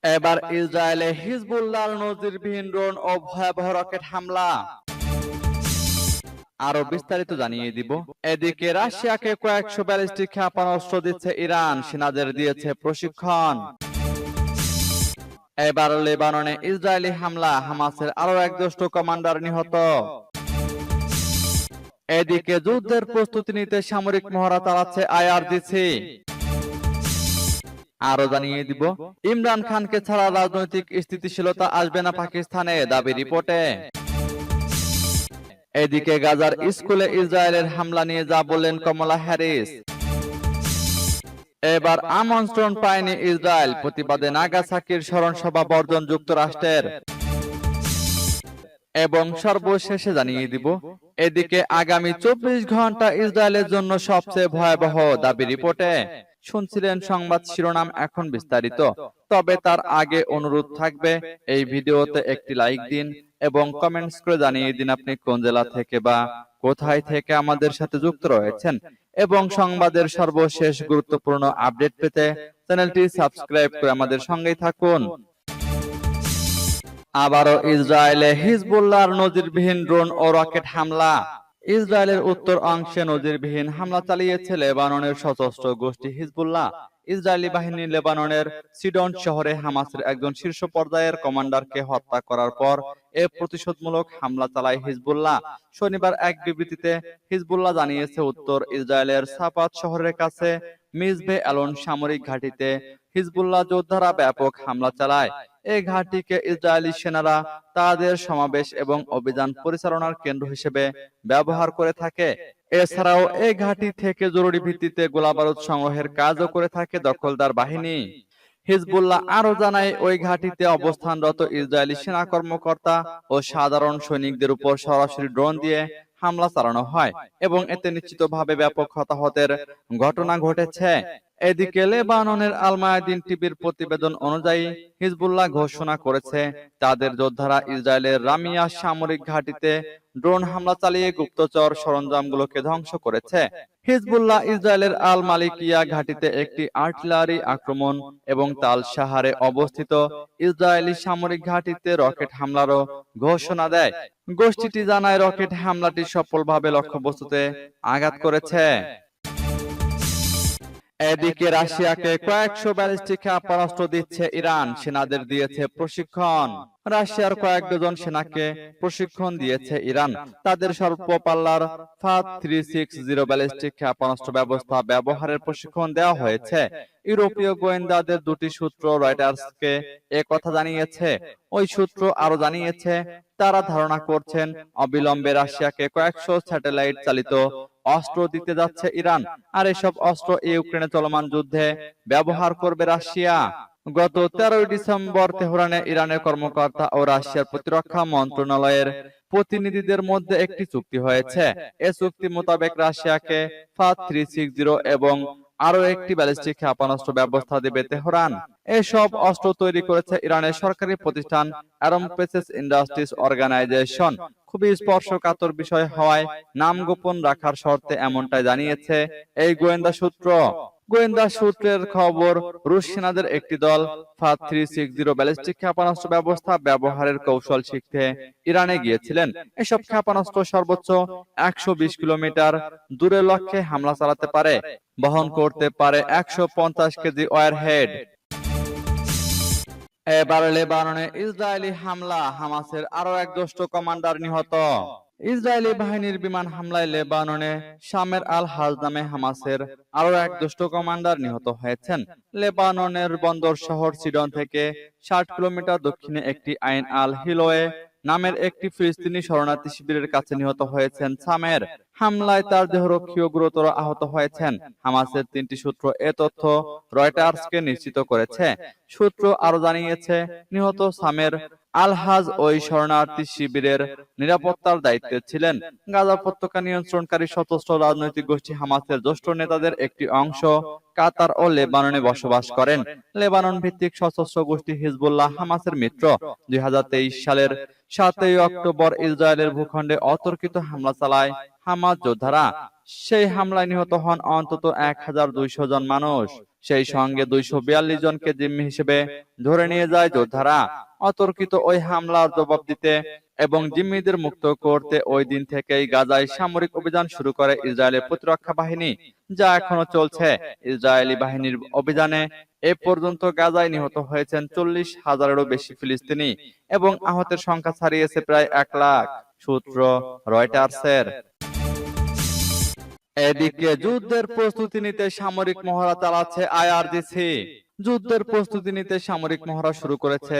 এবার ইসরায়েলে হিজবুল্লাহর নজিরবিহীন ড্রোন ও ভয়াবহ রকেট হামলা। আরো বিস্তারিত জানিয়ে দিব। এদিকে রাশিয়াকে কয়েকশো ব্যালিস্টিক ক্ষেপণাস্ত্র দিচ্ছে ইরান, সেনাদের দিয়েছে প্রশিক্ষণ। এবার লেবাননে ইসরায়েলি হামলা, হামাসের আরো এক দুষ্ট কমান্ডার নিহত। এদিকে যুদ্ধের প্রস্তুতি নিতে সামরিক মহড়া চালাচ্ছে আইআরজিসি। আরো জানিয়ে দিব, ইমরান খানকে ছাড়া রাজনৈতিক স্থিতিশীলতা আসবে না পাকিস্তানে, দাবি রিপোর্টে। এদিকে গাজার স্কুলে ইসরায়েলের হামলা নিয়ে যা বললেন কমলা হ্যারিস। এবার আমন্ত্রণ পায়নি ইসরায়েল, প্রতিবাদে নাগাসাকির স্মরণ সভা বর্জন যুক্তরাষ্ট্রের। এবং সর্বশেষে জানিয়ে দিব, এদিকে আগামী 24 ঘন্টা ইসরায়েলের জন্য সবচেয়ে ভয়াবহ, দাবি রিপোর্টে। শুনছিলেন সংবাদ শিরোনাম, এখন বিস্তারিত। তবে তার আগে অনুরোধ থাকবে, এই ভিডিওতে একটি লাইক দিন এবং কমেন্টস করে জানিয়ে দিন আপনি কোন জেলা থেকে বা কোথায় থেকে আমাদের সাথে যুক্ত রয়েছেন। এবং সংবাদের সর্বশেষ গুরুত্বপূর্ণ আপডেট পেতে চ্যানেলটি সাবস্ক্রাইব করে আমাদের সঙ্গেই থাকুন। আবারও ইসরায়েলে হিজবুল্লাহর নজিরবিহীন ড্রোন ও রকেট হামলা। ইসরায়েলের উত্তর অংশে নজিরবিহীন হামলা চালিয়েছে লেবাননের সশস্ত্র গোষ্ঠী হিজবুল্লাহ। ইসরায়েলি বাহিনী লেবাননের সিডন শহরে হামাসের একজন শীর্ষ পর্যায়ের কমান্ডারকে হত্যা করার পর এ প্রতিশোধমূলক হামলা চালায় হিজবুল্লাহ। শনিবার এক বিবৃতিতে হিজবুল্লাহ জানিয়েছে, উত্তর ইসরায়েলের সাফাত শহরের কাছে মিজবে অ্যালন সামরিক ঘাঁটিতে হিজবুল্লাহ যোদ্ধারা ব্যাপক হামলা চালায়। এই ঘাঁটিকে ইসরায়েলি সেনারা তাদের সমাবেশ এবং অভিযান পরিচালনার কেন্দ্র হিসেবে ব্যবহার করে থাকে। এছাড়াও এই ঘাঁটি থেকে জরুরি ভিত্তিতে গোলাবারুদ সংগ্রহের কাজও করে থাকে দখলদার বাহিনী। হিজবুল্লাহ আরো জানায়, ওই ঘাঁটিতে অবস্থানরত ইসরায়েলি সেনা কর্মকর্তা ও সাধারণ সৈনিকদের উপর সরাসরি ড্রোন দিয়ে হামলা চালানো হয় এবং এতে নিশ্চিতভাবে ব্যাপক হতাহতের ঘটনা ঘটেছে। এদিকে লেবাননের আল মায়াদিন টিভির প্রতিবেদন অনুযায়ী হিজবুল্লাহ ঘোষণা করেছে, তাদের যোদ্ধারা ইসরায়েলের রামিয়া সামরিক ঘাঁটিতে ড্রোন হামলা চালিয়ে গুপ্তচর সরঞ্জামগুলোকে ধ্বংস করেছে। হিজবুল্লাহ ইসরায়েলের আল মালিকিয়া ঘাঁটিতে একটি আর্টিলারি আক্রমণ এবং তাল শাহারে অবস্থিত ইসরায়েলি সামরিক ঘাঁটিতে রকেট হামলারও ঘোষণা দেয়। গোষ্ঠীটি জানায়, রকেট হামলাটি সফলভাবে লক্ষ্যবস্তুতে আঘাত করেছে। এদিকে রাশিয়াকে কয়েকশো ব্যালিস্টিক ক্ষেপণাস্ত্র দিচ্ছে ইরান, সেনাদের দিয়েছে প্রশিক্ষণ। রাশিয়ার কয়েক ডজন সেনাকে প্রশিক্ষণ দিয়েছে ইরান। তাদের স্বল্প পাল্লার ফাদ-360 ব্যালিস্টিক ক্ষেপণাস্ত্র ব্যবস্থা ব্যবহারের প্রশিক্ষণ দেওয়া হয়েছে। ইউরোপীয় গোয়েন্দাদের দুটি সূত্র রয়টার্সকে একথা জানিয়েছে। ওই সূত্র আরো জানিয়েছে, তারা ধারণা করছেন অবিলম্বে রাশিয়াকে কয়েকশো স্যাটেলাইট চালিত অস্ত্র দিতে যাচ্ছে ইরান। আর এসব অস্ত্র ইউক্রেনে চলমান যুদ্ধে ব্যবহার করবে রাশিয়া। গত 13 ডিসেম্বর তেহরানে ইরানের কর্মকর্তা ও রাশিয়ার প্রতিরক্ষা মন্ত্রণালয়ের প্রতিনিধিদের মধ্যে একটি চুক্তি হয়েছে। এ চুক্তি মোতাবেক রাশিয়াকে ফাদ-360 এবং আরো একটি ব্যালিস্টিক ক্ষেপণাস্ত্র ব্যবস্থা দেবে তেহরান। এসব অস্ত্র তৈরি করেছে ইরানের সরকারি প্রতিষ্ঠান অ্যারোস্পেস ইন্ডাস্ট্রিজ অর্গানাইজেশন। খুবই স্পর্শকাতর বিষয় হওয়ায় নাম গোপন রাখার শর্তে এমনটাই জানিয়েছে এই গোয়েন্দা সূত্র। গোয়েন্দা সূত্রের খবর, রুশ সেনাদের একটি দল ফাদ-360 ব্যালিস্টিক ক্ষেপণাস্ত্র ব্যবস্থা ব্যবহারের কৌশল শিখতে ইরানে গিয়েছিলেন। এসব ক্ষেপণাস্ত্র সর্বোচ্চ 120 কিলোমিটার দূরের লক্ষ্যে হামলা চালাতে পারে, বহন করতে পারে 150 কেজি ওয়ারহেড। এবার লেবাননে ইসরায়েলি হামলা, হামাসের আরো এক দুষ্ট কমান্ডার নিহত। ইসরায়েলি বাহিনীর বিমান হামলায় লেবাননে শামের আল হাজ নামে হামাসের আরো এক দুষ্ট কমান্ডার নিহত হয়েছেন। লেবাননের বন্দর শহর সিডন থেকে 60 কিলোমিটার দক্ষিণে একটি আইন আল হিলোয়ে নামের একটি ফিলিস্তিনি শরণার্থী শিবিরের কাছে নিহত হয়েছেন সামের। হামলায় তার দেহরক্ষীও গুরুতর আহত হয়েছেন। হামাসের 3টি সূত্র এ তথ্য রয়টার্সকে নিশ্চিত করেছে। সূত্র আরো জানিয়েছে, নিহত সামের আল হাজ ওই শরণার্থী শিবিরের নিরাপত্তার দায়িত্বে ছিলেন। গাজা উপত্যকা নিয়ন্ত্রণকারী সশস্ত্র রাজনৈতিক গোষ্ঠী হামাসের জ্যেষ্ঠ নেতাদের একটি অংশ কাতার ও লেবাননে বসবাস করেন। লেবানন ভিত্তিক সশস্ত্র গোষ্ঠী হিজবুল্লাহ হামাসের মিত্র। 2023 সালের 7 অক্টোবর ইসরায়েলের ভূখণ্ডে অতর্কিত হামলা চালায় হামাস যোদ্ধারা। সেই হামলায় নিহত হন অন্তত 1200 জন মানুষ। সেই সঙ্গে 242 জনকে জিম্মি হিসেবে ধরে নিয়ে যায় যোদ্ধারা। অতর্কিত ওই হামলার জবাব দিতে এবং জিম্মিদের মুক্ত করতে ওই দিন থেকেই গাজায় সামরিক অভিযান শুরু করে ইসরায়েলের প্রতিরক্ষা বাহিনী, যা এখনো চলছে। ইসরায়েলি বাহিনীর অভিযানে এ পর্যন্ত গাজায় নিহত হয়েছেন 40,000-এরও বেশি ফিলিস্তিনি এবং আহতের সংখ্যা ছাড়িয়েছে প্রায় 1 লাখ। সূত্র রয়টার্সের। এদিকে যুদ্ধের প্রস্তুতি নিতে সামরিক মহড়া চালাচ্ছে আইআরজিসি। যুদ্ধের প্রস্তুতি নিতে সামরিক মহড়া শুরু করেছে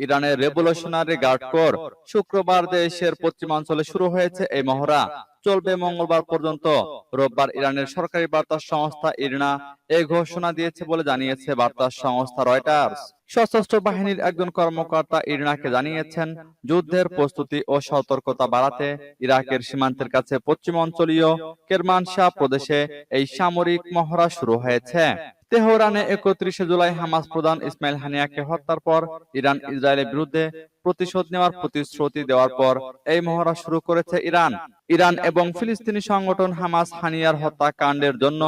ইরানের রেভলিউশনারি গার্ড কোর। শুক্রবার দেশের পশ্চিমাঞ্চলে শুরু হয়েছে এই মহড়া, চলবে মঙ্গলবার পর্যন্ত। রোববার ইরানের সরকারি বার্তা সংস্থা ইরনা এই ঘোষণা দিয়েছে বলে জানিয়েছে বার্তা সংস্থা রয়টার্স। সশস্ত্র বাহিনীর একজন কর্মকর্তা ইরনাকে জানিয়েছেন, যুদ্ধের প্রস্তুতি ও সতর্কতা বাড়াতে ইরাকের সীমান্তের কাছে পশ্চিমাঞ্চলীয় কেরমানশাহ প্রদেশে এই সামরিক মহড়া শুরু হয়েছে। তেহরানে 31 জুলাই হামাস প্রধান ইসমাইল হানিয়াকে হত্যার পর ইরান ইসরায়েলের বিরুদ্ধে প্রতিশোধ নেওয়ার প্রতিশ্রুতি দেওয়ার পর এই মহড়া শুরু করেছে ইরান। ইরান এবং ফিলিস্তিনি সংগঠন হামাস হানিয়ার হত্যাকাণ্ডের জন্য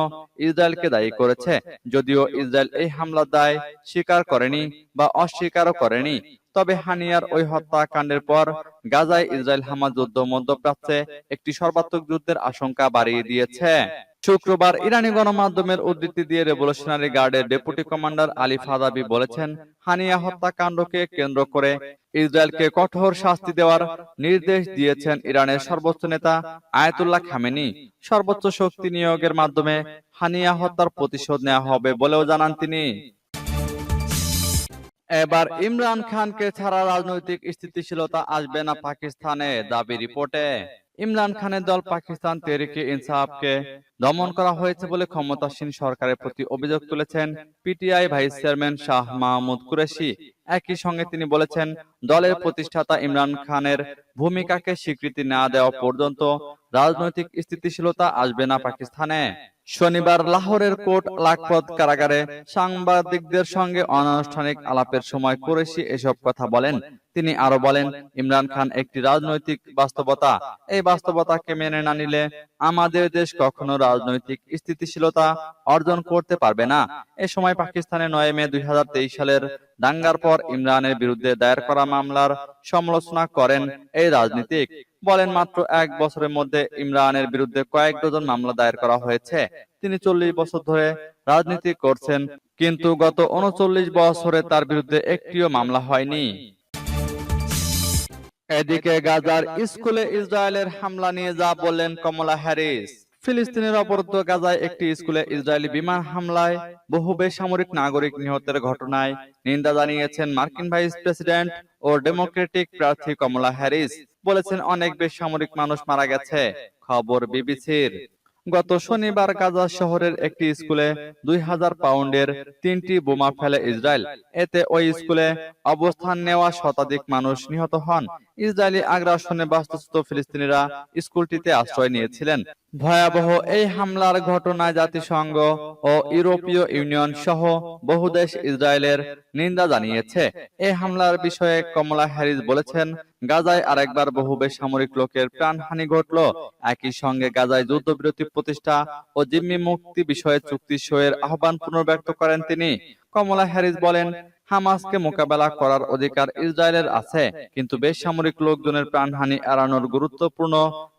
ইসরায়েলকে দায়ী করেছে, যদিও ইসরায়েল এই হামলার দায় স্বীকার করেনি বা অস্বীকারও করেনি। তবে হানিয়ার ওই হত্যাকাণ্ডের পর গাজায় ইসরায়েল হামাস যুদ্ধ মধ্যপ্রাচ্যে একটি সর্বাত্মক যুদ্ধের আশঙ্কা বাড়িয়ে দিয়েছে। শুক্রবার ইরানি গণমাধ্যমের উদ্ধৃতি দিয়ে রেভলিউশনারি গার্ডের ডেপুটি কমান্ডার আলী ফাদাবি বলেছেন, হানিয়া হত্যাকাণ্ডকে কেন্দ্র করে ইসরায়েলকে কঠোর শাস্তি দেওয়ার নির্দেশ দিয়েছেন ইরানের সর্বোচ্চ নেতা আয়াতুল্লাহ খামেনি। সর্বোচ্চ শক্তি নিয়োগের মাধ্যমে হানিয়া হত্যার প্রতিশোধ নেওয়া হবে বলেও জানান তিনি। এবার ইমরান খানকে ছাড়া রাজনৈতিক স্থিতিশীলতা আসবে না পাকিস্তানে, দাবি রিপোর্টে। ইমরান খানের দল পাকিস্তান তেহরিকে ইনসাফকে দমন করা হয়েছে বলে ক্ষমতাসীন সরকারের প্রতি অভিযোগ তুলেছেন PTI vice chairman Shah Mahmud Qureshi. একই সঙ্গে তিনি বলেছেন, দলের প্রতিষ্ঠাতা ইমরান খানের ভূমিকাকে স্বীকৃতি না দেওয়া পর্যন্ত রাজনৈতিক স্থিতিশীলতা আসবে না পাকিস্তানে। শনিবার লাহোরের কোট লাখপত কারাগারে সাংবাদিকদের সঙ্গে অনানুষ্ঠানিক আলাপের সময় কুরেশি এসব কথা বলেন। তিনি আরো বলেন, ইমরান খান একটি রাজনৈতিক বাস্তবতা। এই বাস্তবতাকে মেনে না নিলে আমাদের দেশ কখনো রাজনৈতিক স্থিতিশীলতা অর্জন করতে পারবে না। এ সময় পাকিস্তানে 9 মে 2023 সালের দাঙ্গার পর ইমরানের বিরুদ্ধে দায়ের করা মামলার সমালোচনা করেন এই রাজনীতিক। বলেন, মাত্র 1 বছরের মধ্যে ইমরানের বিরুদ্ধে কয়েক ডজন মামলা দায়ের করা হয়েছে। তিনি 40 বছর ধরে রাজনীতি করছেন, কিন্তু গত 39 বছরে তার বিরুদ্ধে একটিও মামলা হয়নি। এদিকে গাজার স্কুলে ইসরায়েলের হামলা নিয়ে যা বললেন কমলা হ্যারিস। ফিলিস্তিনের অবরুদ্ধ গাজায় একটি স্কুলে ইসরায়েলি বিমান হামলায় বহু বেসামরিক নাগরিক নিহতের ঘটনায় নিন্দা জানিয়েছেন মার্কিন ভাইস প্রেসিডেন্ট ও ডেমোক্রেটিক প্রার্থী কমলা হ্যারিস। বলেছেন, অনেক বেসামরিক মানুষ মারা গেছে। খবর বিবিসির। গত শনিবার গাজা শহরের একটি স্কুলে 2000 পাউন্ডের 3টি বোমা ফেলে ইসরায়েল। এতে ওই স্কুলে অবস্থান নেওয়া শতাধিক মানুষ নিহত হন। ইসরায়েলি আগ্রাসনে বাস্তুচ্যুত ফিলিস্তিনিরা স্কুলটিতে আশ্রয় নিয়েছিলেন। ভয়াবহ এই হামলার ঘটনায় জাতিসংঘ ও ইউরোপীয় ইউনিয়ন সহ বহু দেশ ইসরায়েলের নিন্দা জানিয়েছে। এই হামলার বিষয়ে কমলা হ্যারিস বলেছেন, গাজায় আরেকবার বহু বেসামরিক লোকের প্রাণহানি ঘটল। একই সঙ্গে গাজায় যুদ্ধবিরতি প্রতিষ্ঠা ও জিম্মি মুক্তি বিষয়ে চুক্তি সইয়ের আহ্বান পুনর্ব্যক্ত করেন তিনি। কমলা হ্যারিস বলেন, হামাসকে মোকাবেলা করার অধিকার ইসরায়েলের আছে, কিন্তু বেসামরিক লোকজনের প্রাণহানি এড়ানোর গুরুত্বপূর্ণ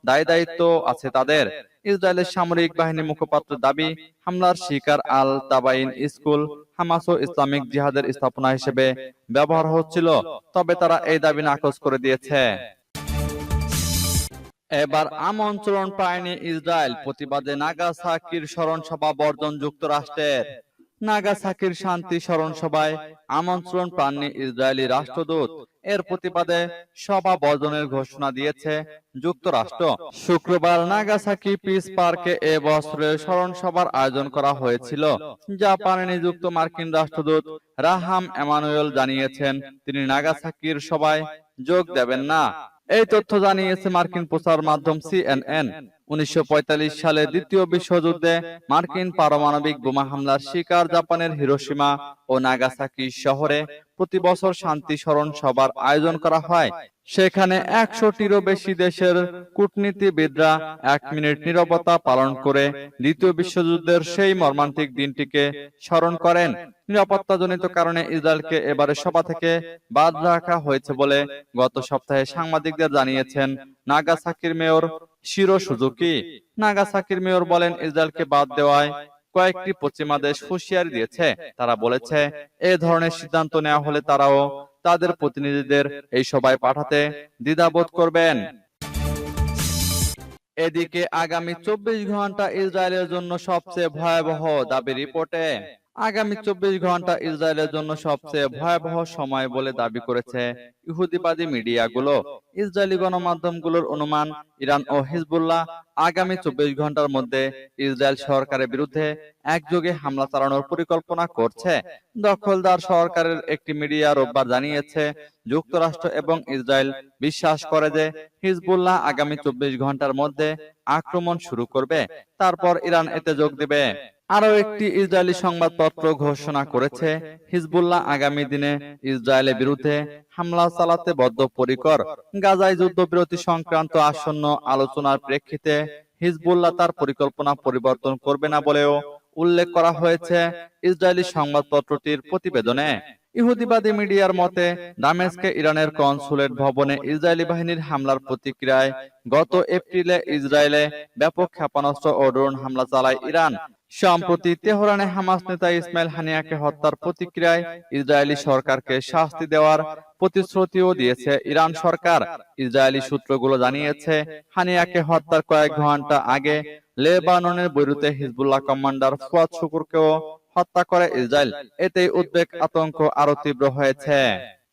দায়িত্ব আছে তাদের। ইসরায়েলের সামরিক বাহিনী মুখপাত্রের দাবি, হামলার শিকার আল তাবাইন স্কুল হামাস ও ইসলামিক জিহাদের স্থাপনা হিসেবে ব্যবহার হচ্ছিল, তবে তারা এই দাবি নাকচ করে দিয়েছে। এবার আমন্ত্রণ পায়নি ইসরায়েল, প্রতিবাদে নাগাসাকির স্মরণ সভা বর্জন যুক্তরাষ্ট্রের। নাগাসাকির শান্তি স্মরণ সভায় আমন্ত্রণ পাননি ইসরায়েলি রাষ্ট্রদূত। এর প্রতিবাদে সভা বর্জনের ঘোষণা দিয়েছে যুক্তরাষ্ট্র। শুক্রবার নাগাসাকি পিস পার্কে এ বছরের স্মরণ সভার আয়োজন করা হয়েছিল। জাপানে নিযুক্ত মার্কিন রাষ্ট্রদূত রাহাম এমানুয়েল জানিয়েছেন, তিনি নাগাসাকির সভায় যোগ দেবেন না। এই তথ্য জানিয়েছে মার্কিন প্রচার মাধ্যম CNN। 1945 সালে দ্বিতীয় বিশ্বযুদ্ধে মার্কিন পারমাণবিক বোমা হামলার শিকার জাপানের হিরোশিমা ও নাগাসাকি শহরে প্রতি বছর শান্তি স্মরণ সভার আয়োজন করা হয়। সেখানে 100টিরও বেশি দেশের কূটনীতিবিদরা 1 মিনিট নীরবতা পালন করে দ্বিতীয় বিশ্বযুদ্ধের সেই মর্মান্তিক দিনটিকে স্মরণ করেন। নিরাপত্তাজনিত কারণে ইসরায়েলকে এবারে সভা থেকে বাদ রাখা হয়েছে বলে গত সপ্তাহে সাংবাদিকদের জানিয়েছেন নাগাসাকির মেয়র শিরো সুজুকি। নাগাসাকির মেয়র বলেন, ইসরায়েলকে বাদ দেওয়ায় কয়েকটি পশ্চিমা দেশ হুঁশিয়ারি দিয়েছে। তারা বলেছে, এ ধরনের সিদ্ধান্ত নেওয়া হলে তারাও তাদের প্রতিনিধিদের এই সভায় পাঠাতে দ্বিধাবোধ করবেন। এদিকে আগামী 24 ঘন্টা ইসরায়েলের জন্য সবচেয়ে ভয়াবহ দাবি রিপোর্টে। আগামী 24 ঘন্টা ইসরায়েলের জন্য সবচেয়ে ভয়াবহ সময় বলে দাবি করেছে ইহুদিবাদী মিডিয়াগুলো। ইসরায়েলি গণমাধ্যমগুলোর অনুমান, ইরান ও হিজবুল্লাহ আগামী 24 ঘন্টার মধ্যে ইসরায়েল সরকারের বিরুদ্ধে একযোগে হামলা চালানোর পরিকল্পনা করছে। দখলদার সরকারের একটি মিডিয়া রোববার জানিয়েছে, যুক্তরাষ্ট্র এবং ইসরায়েল বিশ্বাস করে যে হিজবুল্লাহ আগামী 24 ঘন্টার মধ্যে আক্রমণ শুরু করবে, তারপর ইরান এতে যোগ দেবে। আরও একটি ইসরায়েলি সংবাদপত্র ঘোষণা করেছে, হিজবুল্লাহ আগামী দিনে ইসরায়েলের বিরুদ্ধে হামলা চালাতে বদ্ধপরিকর। গাজায় যুদ্ধবিরতি সংক্রান্ত আসন্ন আলোচনার প্রেক্ষিতে হিজবুল্লাহ তার পরিকল্পনা পরিবর্তন করবে না বলেও উল্লেখ করা হয়েছে ইসরায়েলি সংবাদপত্রটির প্রতিবেদনে। ইহুদিবাদী মিডিয়ার মতে, দামেস্কে ইরানের কনসুলেট ভবনে ইসরায়েলি বাহিনীর হামলার প্রতিক্রিয়ায় গত এপ্রিলে ইসরায়েলে ব্যাপক ক্ষেপণাস্ত্র ও ড্রোন হামলা চালায় ইরান। সম্প্রতি তেহরানে হামাস নেতা ইসমাইল হানিয়াকে হত্যার প্রতিক্রিয়ায় ইসরায়েলি সরকারকে শাস্তি দেওয়ার প্রতিশ্রুতিও দিয়েছে ইরান সরকার। ইসরায়েলি সূত্রগুলো জানিয়েছে, হানিয়াকে হত্যার কয়েক ঘন্টা আগে লেবাননের বৈরুতে হিজবুল্লাহ কমান্ডার ফুয়াদ শুকুরকেও হত্যা করে ইসরায়েল। এতেই উদ্বেগ, আতঙ্ক আরো তীব্র হয়েছে।